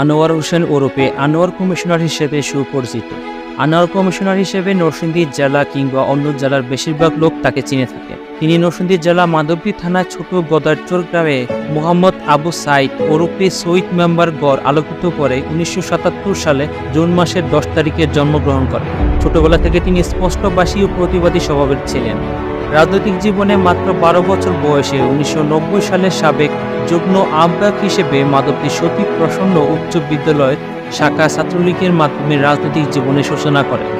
আনোয়ার হোসেন ওরফে আনোয়ার কমিশনার হিসেবে সুপরিচিত। আনোয়ার কমিশনার হিসেবে নরসিংদী জেলা কিংবা অন্য জেলার বেশিরভাগ লোক তাকে চিনে থাকে। তিনি নরসিংদী জেলা মাধবদী থানার ছোট গদারচর গ্রামে মোহাম্মদ আবু সাইদ ওরফে শহীদ মেম্বার গড় আলোকিত করে 1977 সালে জুন মাসের 10 তারিখে জন্মগ্রহণ করেন। ছোটবেলা থেকে তিনি স্পষ্টভাষী ও প্রতিবাদী স্বভাবের ছিলেন। রাজনৈতিক জীবনে মাত্র 12 বছর বয়সে 1990 সালে সাবেক যুগ্ম আহ্বায়ক হিসেবে মাধবদী সতী প্রসন্ন উচ্চ বিদ্যালয় শাখা ছাত্রলীগের মাধ্যমে রাজনৈতিক জীবনের সূচনা করেন।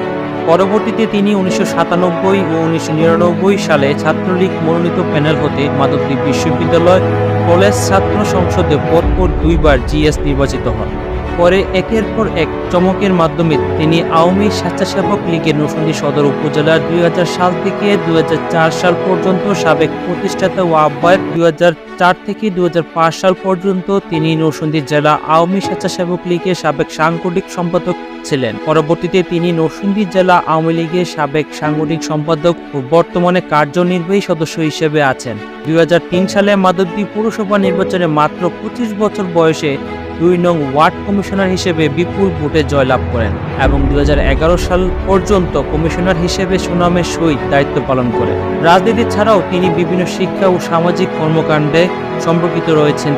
পরবর্তীতে তিনি 1997 ও 1999 সালে ছাত্রলীগ মনোনীত প্যানেল হতে মাধবদী বিশ্ববিদ্যালয় কলেজ ছাত্র সংসদে পরপর 2 বার জিএস নির্বাচিত হন। পরে একের পর এক চমকের মাধ্যমে তিনি আওয়ামী স্বেচ্ছাসেবক লীগের নরসিংদী সদর উপজেলার 2000 সাল থেকে 2004 সাল পর্যন্ত সাবেক প্রতিষ্ঠাতা ও আহ্বায়ক, 2004 থেকে 2005 সাল পর্যন্ত তিনি নরসিংদী জেলা আওয়ামী স্বেচ্ছাসেবক লীগের সাবেক সাংগঠনিক সম্পাদক ছিলেন। পরবর্তীতে তিনি নরসিংদী জেলা আওয়ামী লীগের সাবেক সাংগঠনিক সম্পাদক ও বর্তমানে কার্যনির্বাহী সদস্য হিসেবে আছেন। 2003 সালে মাধবদী পৌরসভা নির্বাচনে মাত্র 25 বছর বয়সে 2 নং ওয়ার্ড কমিশনার হিসেবে বিপুল ভোটে জয়লাভ করেন এবং 2011 সাল পর্যন্ত কমিশনার হিসেবে সুনামের সহিত দায়িত্ব পালন করেন। রাজনীতি ছাড়াও তিনি বিভিন্ন শিক্ষা ও সামাজিক কর্মকাণ্ডে সম্পর্কিত রয়েছেন।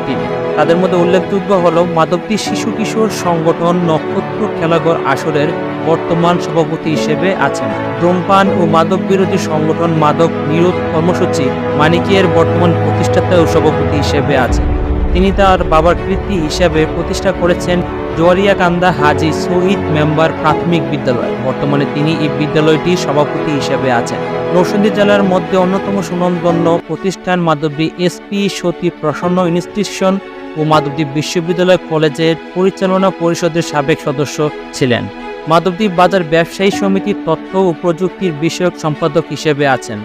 তাদের মধ্যে উল্লেখযোগ্য হল মাধবদী শিশু কিশোর সংগঠন নক্ষত্র খেলাঘর আসরের বর্তমান সভাপতি হিসেবে আছেন। ধূমপান ও মাদক বিরোধী সংগঠন মাদক নিরোধ কর্মসূচি মানিকিয়ের বর্তমান প্রতিষ্ঠাতা ও সভাপতি হিসেবে আছেন। তিনি তার বাবার কৃতি হিসেবে প্রতিষ্ঠা করেছেন জোয়ারিয়াকান্দা হাজী শহীদ মেম্বার প্রাথমিক বিদ্যালয়। বর্তমানে তিনি এই বিদ্যালয়টির সভাপতি হিসেবে আছেন। নরসিংদী জেলার মধ্যে অন্যতম সুনামধন্য প্রতিষ্ঠান মাধবদী এসপি সতী প্রসন্ন ইনস্টিটিউশন ও মাধবদী বিশ্ববিদ্যালয় কলেজের পরিচালনা পরিষদের সাবেক সদস্য ছিলেন। মাধবদী বাজার ব্যবসায়ী সমিতির তথ্য ও প্রযুক্তির বিষয়ক সম্পাদক হিসেবে আছেন।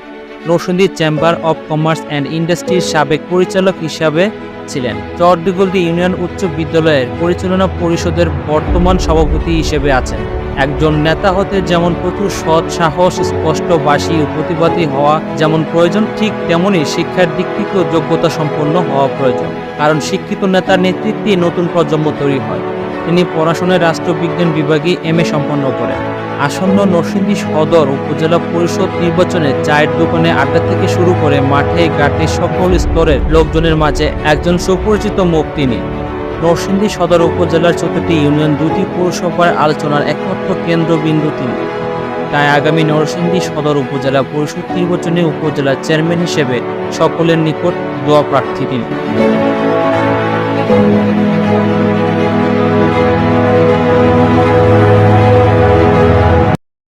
Narsingdi chamber of commerce and ইন্ডাস্ট্রির সাবেক পরিচালক হিসাবে ছিলেন। চরদিগলদী ইউনিয়ন উচ্চ বিদ্যালয়ের পরিচালনা পরিষদের বর্তমান সভাপতি হিসেবে আছেন। একজন নেতা হতে যেমন প্রচুর সৎ, সাহস, স্পষ্টভাষী ও প্রতিবাদী হওয়া যেমন প্রয়োজন, ঠিক তেমনি শিক্ষার দিক থেকেও যোগ্যতা সম্পন্ন হওয়া প্রয়োজন। কারণ শিক্ষিত নেতার নেতৃত্বে নতুন প্রজন্ম তৈরি হয়। তিনি পড়াশোনায় রাষ্ট্রবিজ্ঞান বিভাগে MA সম্পন্ন করেন। আসন্ন নরসিংদী সদর উপজেলা পরিষদ নির্বাচনে চায়ের দোকানে আড্ডা থেকে শুরু করে মাঠে ঘাটে সকল স্তরের লোকজনের মাঝে একজন সুপরিচিত মুখ তিনি। নরসিংদী সদর উপজেলার 14টি ইউনিয়ন, 2টি পৌরসভার আলোচনার একমাত্র কেন্দ্রবিন্দু তিনি। তাই আগামী নরসিংদী সদর উপজেলা পরিষদ নির্বাচনে উপজেলা চেয়ারম্যান হিসেবে সকলের নিকট দোয়া প্রার্থী তিনি।